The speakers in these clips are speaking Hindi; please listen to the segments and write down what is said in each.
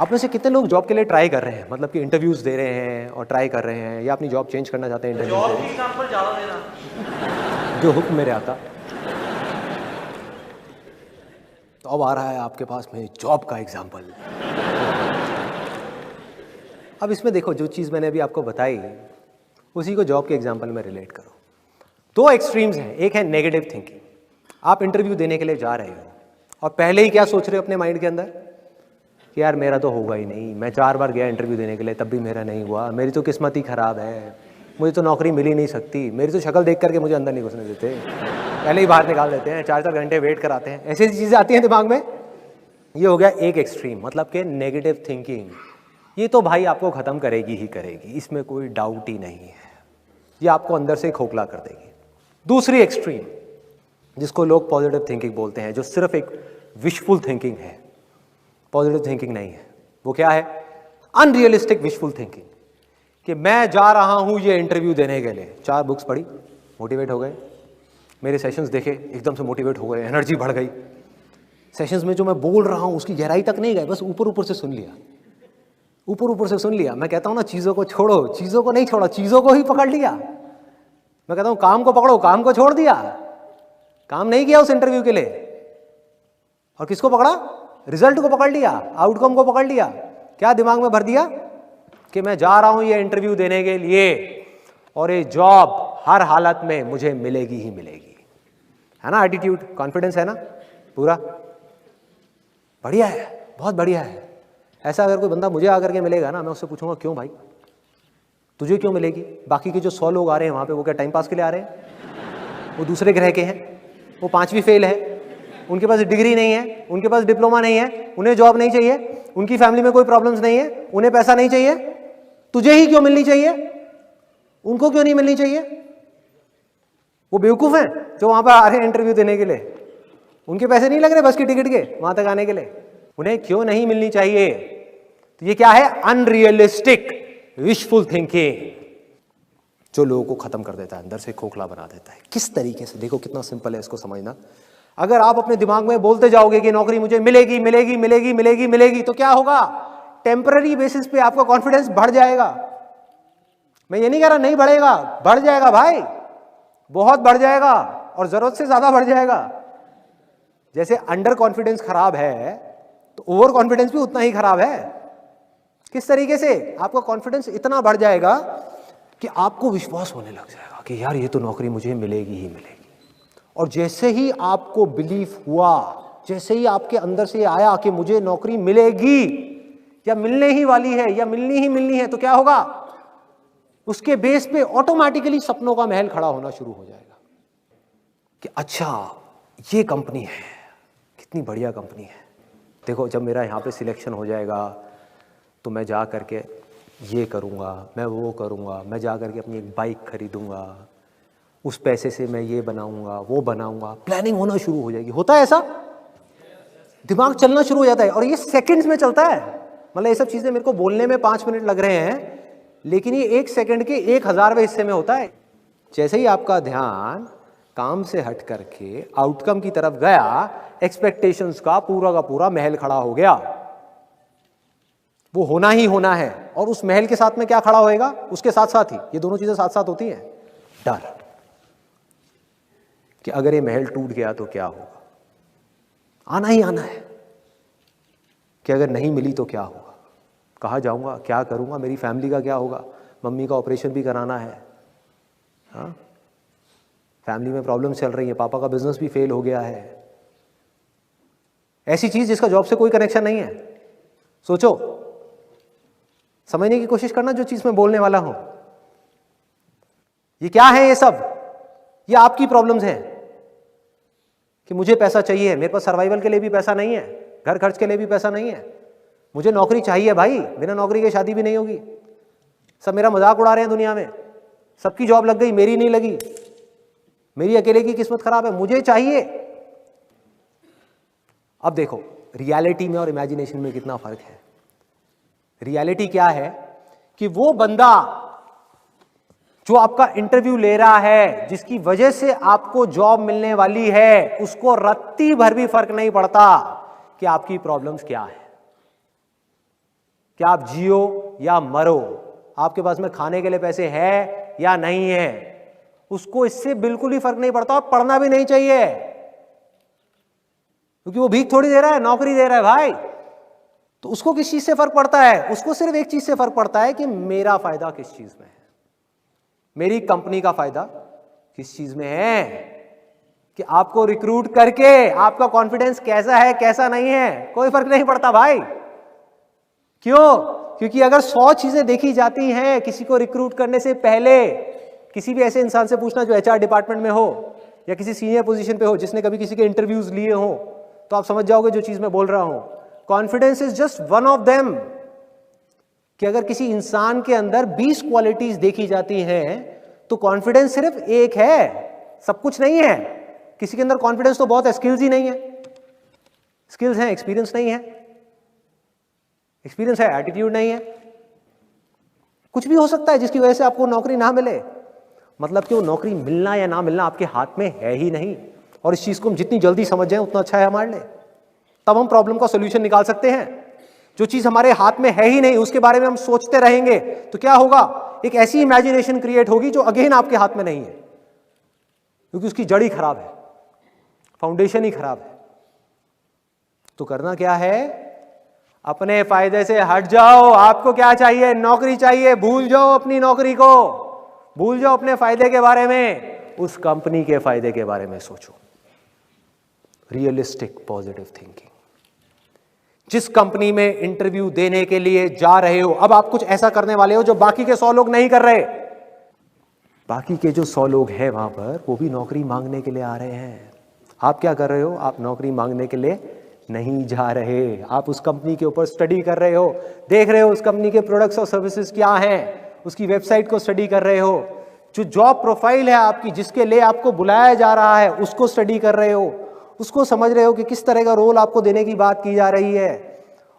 आप में से कितने लोग जॉब के लिए ट्राई कर रहे हैं, मतलब कि इंटरव्यूज दे रहे हैं और ट्राई कर रहे हैं, या अपनी जॉब चेंज करना चाहते हैं? इंटरव्यू जॉब की एग्जांपल ज़्यादा देना जो हुक्म मेरे आता। तो अब आ रहा है आपके पास में जॉब का एग्जाम्पल। अब इसमें देखो, जो चीज़ मैंने अभी आपको बताई उसी को जॉब के एग्जाम्पल में रिलेट करो। दो एक्सट्रीम्स हैं, एक है नेगेटिव थिंकिंग। आप इंटरव्यू देने के लिए जा रहे हो और पहले ही क्या सोच रहे हो अपने माइंड के अंदर कि यार मेरा तो होगा ही नहीं, मैं 4 बार गया इंटरव्यू देने के लिए तब भी मेरा नहीं हुआ, मेरी तो किस्मत ही ख़राब है, मुझे तो नौकरी मिल ही नहीं सकती, मेरी तो शक्ल देख करके मुझे अंदर नहीं घुसने देते, पहले ही बाहर निकाल देते हैं, 4-4 घंटे वेट कराते हैं। ऐसी चीज़ें आती हैं दिमाग में। ये हो गया एक एक्सट्रीम, मतलब कि नेगेटिव थिंकिंग। ये तो भाई आपको ख़त्म करेगी ही करेगी, इसमें कोई डाउट ही नहीं है, ये आपको अंदर से खोखला कर देगी। दूसरी एक्सट्रीम, जिसको लोग पॉजिटिव थिंकिंग बोलते हैं, जो सिर्फ एक विशफुल थिंकिंग है, पॉजिटिव थिंकिंग नहीं है। वो क्या है? Unrealistic wishful thinking. कि मैं जा रहा हूं ये इंटरव्यू देने के लिए, 4 बुक्स पढ़ी, मोटिवेट हो गए, मेरे सेशंस देखे, एकदम से मोटिवेट हो गए, एनर्जी बढ़ गई। सेशंस में जो मैं बोल रहा हूं उसकी गहराई तक नहीं गए, बस ऊपर ऊपर से सुन लिया, ऊपर ऊपर से सुन लिया। मैं कहता हूं ना, चीज़ों को छोड़ो, चीज़ों को नहीं छोड़ा, चीज़ों को ही पकड़ लिया। मैं कहता हूं काम को पकड़ो, काम को छोड़ दिया, काम नहीं किया उस इंटरव्यू के लिए। और किसको पकड़ा? रिजल्ट को पकड़ लिया, आउटकम को पकड़ लिया। क्या दिमाग में भर दिया कि मैं जा रहा हूं ये इंटरव्यू देने के लिए और ये जॉब हर हालत में मुझे मिलेगी ही मिलेगी। है ना एटीट्यूड, कॉन्फिडेंस है ना पूरा? बढ़िया है, बहुत बढ़िया है। ऐसा अगर कोई बंदा मुझे आकर के मिलेगा ना, मैं उससे पूछूंगा क्यों भाई, तुझे क्यों मिलेगी? बाकी के जो 100 लोग आ रहे हैं वहां पे, वो क्या टाइम पास के लिए आ रहे हैं? वो दूसरे ग्रह के हैं, वो 5वीं फेल है, उनके पास डिग्री नहीं है, उनके पास डिप्लोमा नहीं है, उन्हें जॉब नहीं चाहिए, उनकी फैमिली में कोई प्रॉब्लम्स नहीं है, उन्हें पैसा नहीं चाहिए। तुझे ही क्यों मिलनी चाहिए? उनको क्यों नहीं मिलनी चाहिए? वो बेवकूफ हैं जो वहां पर आ रहे हैं इंटरव्यू देने के लिए, उनके पैसे नहीं लग रहे बस की टिकट के वहां तक आने के लिए, उन्हें क्यों नहीं मिलनी चाहिए? तो ये क्या है? अनरियलिस्टिक विशफुल थिंकिंग, जो लोगों को खत्म कर देता है, अंदर से खोखला बना देता है। किस तरीके से? देखो कितना सिंपल है इसको समझना। अगर आप अपने दिमाग में बोलते जाओगे कि नौकरी मुझे मिलेगी मिलेगी मिलेगी मिलेगी मिलेगी, तो क्या होगा? टेम्पररी बेसिस पे आपका कॉन्फिडेंस बढ़ जाएगा। मैं ये नहीं कह रहा नहीं बढ़ेगा, बढ़ जाएगा भाई, बहुत बढ़ जाएगा, और जरूरत से ज्यादा बढ़ जाएगा। जैसे अंडर कॉन्फिडेंस खराब है तो ओवर कॉन्फिडेंस भी उतना ही खराब है। किस तरीके से? आपका कॉन्फिडेंस इतना बढ़ जाएगा कि आपको विश्वास होने लग जाएगा कि यार ये तो नौकरी मुझे मिलेगी ही मिलेगी। और जैसे ही आपको बिलीफ हुआ, जैसे ही आपके अंदर से आया कि मुझे नौकरी मिलेगी या मिलने ही वाली है या मिलनी है, तो क्या होगा? उसके बेस पे ऑटोमेटिकली सपनों का महल खड़ा होना शुरू हो जाएगा कि अच्छा ये कंपनी है, कितनी बढ़िया कंपनी है। देखो जब मेरा यहाँ पे सिलेक्शन हो जाएगा तो मैं जा करके ये करूँगा, मैं वो करूँगा, मैं जा करके अपनी एक बाइक खरीदूँगा, उस पैसे से मैं ये बनाऊँगा वो बनाऊँगा। प्लानिंग होना शुरू हो जाएगी। होता है ऐसा? दिमाग चलना शुरू हो जाता है, और ये सेकंड्स में चलता है। मतलब ये सब चीज़ें मेरे को बोलने में 5 मिनट लग रहे हैं, लेकिन ये 1 सेकंड के 1000वें हिस्से में होता है। जैसे ही आपका ध्यान काम से हट करके आउटकम की तरफ गया, एक्सपेक्टेशंस का पूरा महल खड़ा हो गया। वो होना ही होना है। और उस महल के साथ में क्या खड़ा होएगा? उसके साथ साथ ही ये दोनों चीजें साथ साथ होती हैं। डर कि अगर ये महल टूट गया तो क्या होगा, आना ही आना है। कि अगर नहीं मिली तो क्या होगा, कहाँ जाऊंगा, क्या करूंगा, मेरी फैमिली का क्या होगा, मम्मी का ऑपरेशन भी कराना है, हाँ, फैमिली में प्रॉब्लम चल रही है, पापा का बिजनेस भी फेल हो गया है। ऐसी चीज जिसका जॉब से कोई कनेक्शन नहीं है। सोचो, समझने की कोशिश करना जो चीज मैं बोलने वाला हूं। ये क्या है? ये सब ये आपकी प्रॉब्लम्स हैं कि मुझे पैसा चाहिए, मेरे पास सर्वाइवल के लिए भी पैसा नहीं है, घर खर्च के लिए भी पैसा नहीं है, मुझे नौकरी चाहिए भाई, बिना नौकरी के शादी भी नहीं होगी। सब मेरा मजाक उड़ा रहे हैं दुनिया में, सबकी जॉब लग गई, मेरी नहीं लगी, मेरी अकेले की किस्मत खराब है, मुझे चाहिए। अब देखो रियलिटी में और इमेजिनेशन में कितना फर्क है। रियलिटी क्या है कि वो बंदा जो आपका इंटरव्यू ले रहा है, जिसकी वजह से आपको जॉब मिलने वाली है, उसको रत्ती भर भी फर्क नहीं पड़ता कि आपकी प्रॉब्लम्स क्या है। कि आप जियो या मरो, आपके पास में खाने के लिए पैसे है या नहीं है, उसको इससे बिल्कुल ही फर्क नहीं पड़ता और पढ़ना भी नहीं चाहिए, क्योंकि वो भीख थोड़ी दे रहा है, नौकरी दे रहा है भाई। तो उसको किस चीज से फर्क पड़ता है? उसको सिर्फ एक चीज से फर्क पड़ता है कि मेरा फायदा किस चीज में है, मेरी कंपनी का फायदा किस चीज में है, कि आपको रिक्रूट करके आपका कॉन्फिडेंस कैसा है कैसा नहीं है, कोई फर्क नहीं पड़ता भाई। क्यों? क्योंकि अगर 100 चीजें देखी जाती हैं किसी को रिक्रूट करने से पहले, किसी भी ऐसे इंसान से पूछना जो एचआर डिपार्टमेंट में हो या किसी सीनियर पोजीशन पे हो, जिसने कभी किसी के इंटरव्यूज लिए हो, तो आप समझ जाओगे जो चीज मैं बोल रहा हूं। Confidence is just one of them. कि अगर किसी इंसान के अंदर 20 क्वालिटीज देखी जाती हैं तो कॉन्फिडेंस सिर्फ एक है, सब कुछ नहीं है। किसी के अंदर कॉन्फिडेंस तो बहुत है, स्किल्स ही नहीं है। स्किल्स हैं, एक्सपीरियंस नहीं है। एक्सपीरियंस है, एटीट्यूड नहीं है। कुछ भी हो सकता है जिसकी वजह से आपको नौकरी ना मिले। मतलब कि वो नौकरी मिलना या ना मिलना आपके हाथ में है ही नहीं। और इस चीज को हम जितनी जल्दी समझ जाएं उतना अच्छा है हमारे लिए, तब हम प्रॉब्लम का सोल्यूशन निकाल सकते हैं। जो चीज हमारे हाथ में है ही नहीं उसके बारे में हम सोचते रहेंगे तो क्या होगा? एक ऐसी इमेजिनेशन क्रिएट होगी जो अगेन आपके हाथ में नहीं है, क्योंकि उसकी जड़ ही खराब है, फाउंडेशन ही खराब है। तो करना क्या है? अपने फायदे से हट जाओ। आपको क्या चाहिए? नौकरी चाहिए। भूल जाओ अपनी नौकरी को, भूल जाओ अपने फायदे के बारे में, उस कंपनी के फायदे के बारे में सोचो। Realistic positive thinking. जिस कंपनी में इंटरव्यू देने के लिए जा रहे हो, अब आप कुछ ऐसा करने वाले हो जो बाकी के 100 लोग नहीं कर रहे। बाकी के जो 100 लोग हैं वहां पर, वो भी नौकरी मांगने के लिए आ रहे हैं। आप क्या कर रहे हो? आप नौकरी मांगने के लिए नहीं जा रहे। आप उस कंपनी के ऊपर स्टडी कर रहे हो, देख रहे हो उस कंपनी के प्रोडक्ट्स और सर्विसेज क्या हैं, उसकी वेबसाइट को स्टडी कर रहे हो। जो जॉब प्रोफाइल है आपकी, जिसके लिए आपको बुलाया जा रहा है, उसको स्टडी कर रहे हो, उसको समझ रहे हो कि किस तरह का रोल आपको देने की बात की जा रही है,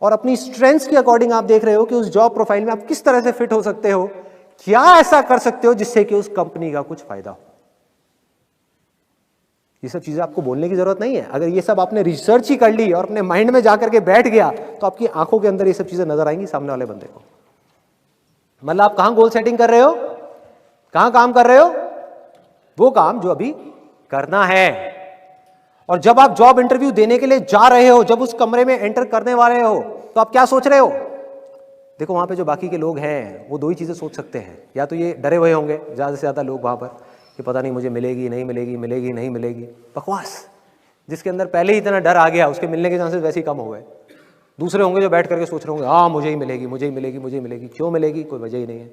और अपनी स्ट्रेंथ्स के अकॉर्डिंग आप देख रहे हो कि उस जॉब प्रोफाइल में आप किस तरह से फिट हो सकते हो, क्या ऐसा कर सकते हो जिससे कि उस कंपनी का कुछ फायदा हो। ये सब चीजें आपको बोलने की जरूरत नहीं है। अगर ये सब आपने रिसर्च ही कर ली और अपने माइंड में जाकर के बैठ गया तो आपकी आंखों के अंदर ये सब चीजें नजर आएंगी सामने वाले बंदे को। मतलब आप कहां गोल सेटिंग कर रहे हो, कहां काम कर रहे हो? वो काम जो अभी करना है। और जब आप जॉब इंटरव्यू देने के लिए जा रहे हो, जब उस कमरे में एंटर करने वाले हो, तो आप क्या सोच रहे हो? देखो वहां पे जो बाकी के लोग हैं वो दो ही चीजें सोच सकते हैं। या तो ये डरे हुए होंगे ज्यादा से ज्यादा लोग वहां पर कि पता नहीं मुझे मिलेगी नहीं मिलेगी, मिलेगी नहीं मिलेगी, बकवास। जिसके अंदर पहले ही इतना डर आ गया उसके मिलने के चांसेस वैसे ही कम हो गए। दूसरे होंगे जो बैठ करके सोच रहे होंगे हाँ मुझे ही मिलेगी, मुझे ही मिलेगी, मुझे ही मिलेगी। क्यों मिलेगी? कोई वजह ही नहीं है।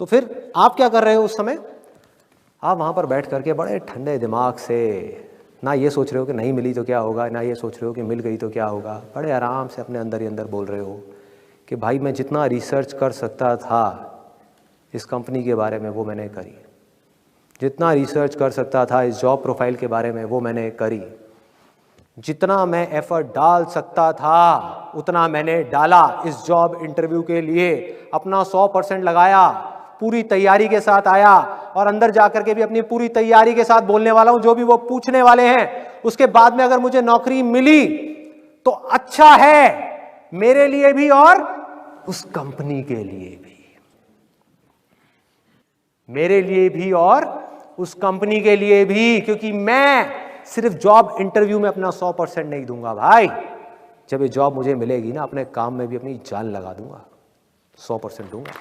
तो फिर आप क्या कर रहे हो उस समय? आप वहां पर बैठ करके बड़े ठंडे दिमाग से ना ये सोच रहे हो कि नहीं मिली तो क्या होगा, ना ये सोच रहे हो कि मिल गई तो क्या होगा। बड़े आराम से अपने अंदर ही अंदर बोल रहे हो कि भाई मैं जितना रिसर्च कर सकता था इस कंपनी के बारे में वो मैंने करी, जितना रिसर्च कर सकता था इस जॉब प्रोफाइल के बारे में वो मैंने करी, जितना मैं एफर्ट डाल सकता था उतना मैंने डाला इस जॉब इंटरव्यू के लिए। अपना 100% लगाया, पूरी तैयारी के साथ आया, और अंदर जाकर के भी अपनी पूरी तैयारी के साथ बोलने वाला हूं। जो भी वो पूछने वाले हैं उसके बाद में अगर मुझे नौकरी मिली तो अच्छा है मेरे लिए भी और उस कंपनी के लिए भी, मेरे लिए भी और उस कंपनी के लिए भी। क्योंकि मैं सिर्फ जॉब इंटरव्यू में अपना 100% नहीं दूंगा भाई। जब ये जॉब मुझे मिलेगी ना, अपने काम में भी अपनी जान लगा दूंगा, 100% दूंगा।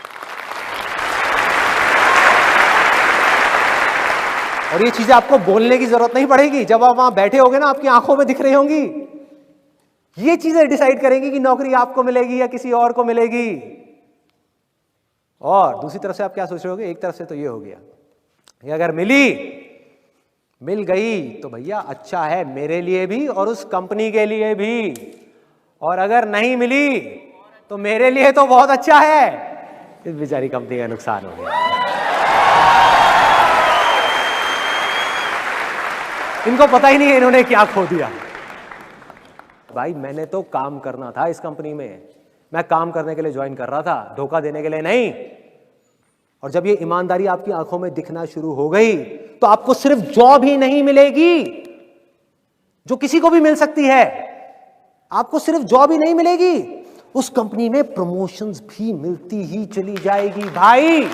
और ये चीजें आपको बोलने की जरूरत नहीं पड़ेगी। जब आप वहां बैठे होगे ना, आपकी आंखों में दिख रही होंगी। ये चीजें डिसाइड करेंगी कि नौकरी आपको मिलेगी या किसी और को मिलेगी। और दूसरी तरफ से आप क्या सोच रहे होगे? एक तरफ से तो ये हो गया कि अगर मिल गई तो भैया अच्छा है मेरे लिए भी और उस कंपनी के लिए भी, और अगर नहीं मिली तो मेरे लिए तो बहुत अच्छा है, इस बेचारी कंपनी का नुकसान हो गया। इनको पता ही नहीं है इन्होंने क्या खो दिया। भाई मैंने तो काम करना था इस कंपनी में, मैं काम करने के लिए ज्वाइन कर रहा था, धोखा देने के लिए नहीं। और जब ये ईमानदारी आपकी आंखों में दिखना शुरू हो गई तो आपको सिर्फ जॉब ही नहीं मिलेगी जो किसी को भी मिल सकती है। आपको सिर्फ जॉब ही नहीं मिलेगी, उस कंपनी में प्रमोशंस भी मिलती ही चली जाएगी भाई।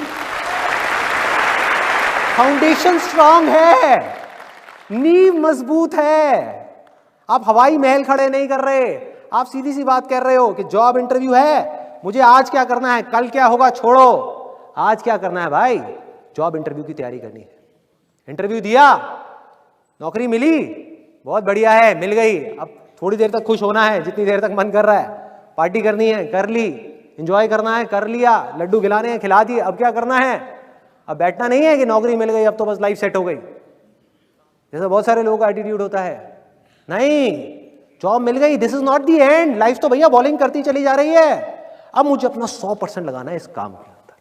फाउंडेशन स्ट्रांग है, नींव मजबूत है। आप हवाई महल खड़े नहीं कर रहे, आप सीधी सी बात कर रहे हो कि जॉब इंटरव्यू है, मुझे आज क्या करना है, कल क्या होगा छोड़ो, आज क्या करना है भाई, जॉब इंटरव्यू की तैयारी करनी है। इंटरव्यू दिया, नौकरी मिली, बहुत बढ़िया है, मिल गई। अब थोड़ी देर तक खुश होना है, जितनी देर तक मन कर रहा है, पार्टी करनी है, कर ली, एंजॉय करना है, कर लिया, लड्डू खिलाने हैं, खिला दिए। अब क्या करना है, अब बैठना नहीं है कि नौकरी मिल गई अब तो बस लाइफ सेट हो गई, जैसा बहुत सारे लोगों का एटीट्यूड होता है। नहीं, जॉब मिल गई, this is not the end, life तो भैया बॉलिंग करती चली जा रही है। अब मुझे अपना 100% लगाना है इस काम के अंदर।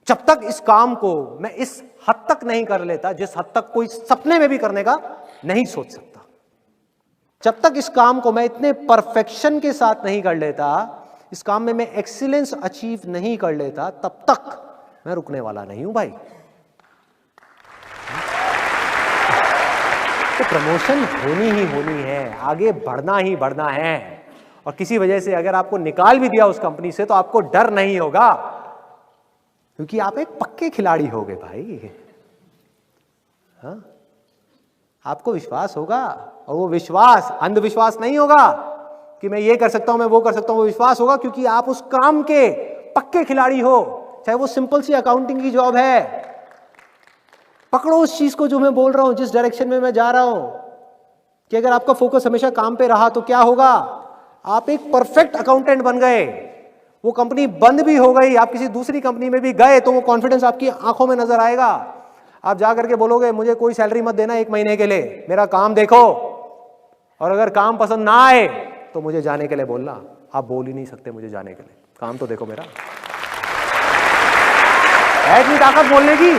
जब तक इस काम को मैं इस हद तक नहीं कर लेता जिस हद तक कोई सपने में भी करने का नहीं सोच सकता, जब तक इस काम को मैं इतने परफेक्शन के साथ नहीं कर लेता, इस काम में मैं एक्सीलेंस अचीव नहीं कर लेता, तब तक मैं रुकने वाला नहीं हूं भाई। तो प्रमोशन होनी ही होनी है, आगे बढ़ना ही बढ़ना है। और किसी वजह से अगर आपको निकाल भी दिया उस कंपनी से तो आपको डर नहीं होगा, क्योंकि आप एक पक्के खिलाड़ी हो गए भाई। हाँ, आपको विश्वास होगा, और वो विश्वास अंधविश्वास नहीं होगा कि मैं ये कर सकता हूं, मैं वो कर सकता हूं। वो विश्वास होगा क्योंकि आप उस काम के पक्के खिलाड़ी हो। चाहे वो सिंपल सी अकाउंटिंग की जॉब है, पकड़ो उस चीज को जो मैं बोल रहा हूं, जिस डायरेक्शन में मैं जा रहा हूं, कि अगर आपका फोकस हमेशा काम पे रहा तो क्या होगा, आप एक परफेक्ट अकाउंटेंट बन गए। वो कंपनी बंद भी हो गई, आप किसी दूसरी कंपनी में भी गए तो वो कॉन्फिडेंस आपकी आंखों में नजर आएगा। आप जा करके बोलोगे मुझे कोई सैलरी मत देना 1 महीने के लिए, मेरा काम देखो, और अगर काम पसंद ना आए तो मुझे जाने के लिए बोलना। आप बोल ही नहीं सकते मुझे जाने के लिए, काम तो देखो मेरा। है इतनी ताकत बोलने की,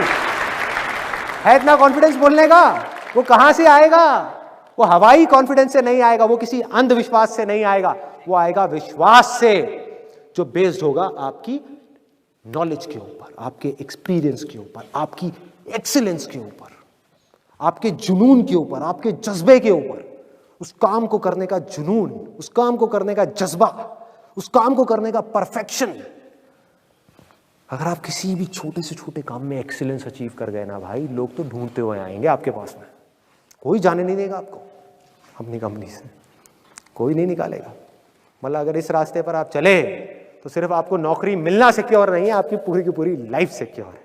है इतना कॉन्फिडेंस बोलने का, वो कहां से आएगा? वो हवाई कॉन्फिडेंस से नहीं आएगा, वो किसी अंधविश्वास से नहीं आएगा, वो आएगा विश्वास से, जो बेस्ड होगा आपकी नॉलेज के ऊपर, आपके एक्सपीरियंस के ऊपर, आपकी एक्सीलेंस के ऊपर, आपके जुनून के ऊपर, आपके जज्बे के ऊपर। उस काम को करने का जुनून, उस काम को करने का जज्बा, उस काम को करने का परफेक्शन। अगर आप किसी भी छोटे से छोटे काम में एक्सीलेंस अचीव कर गए ना भाई, लोग तो ढूंढते हुए आएंगे आपके पास में। कोई जाने नहीं देगा आपको अपनी कंपनी से, कोई नहीं निकालेगा। मतलब अगर इस रास्ते पर आप चले तो सिर्फ आपको नौकरी मिलना सिक्योर नहीं है, आपकी पूरी की पूरी लाइफ सिक्योर है।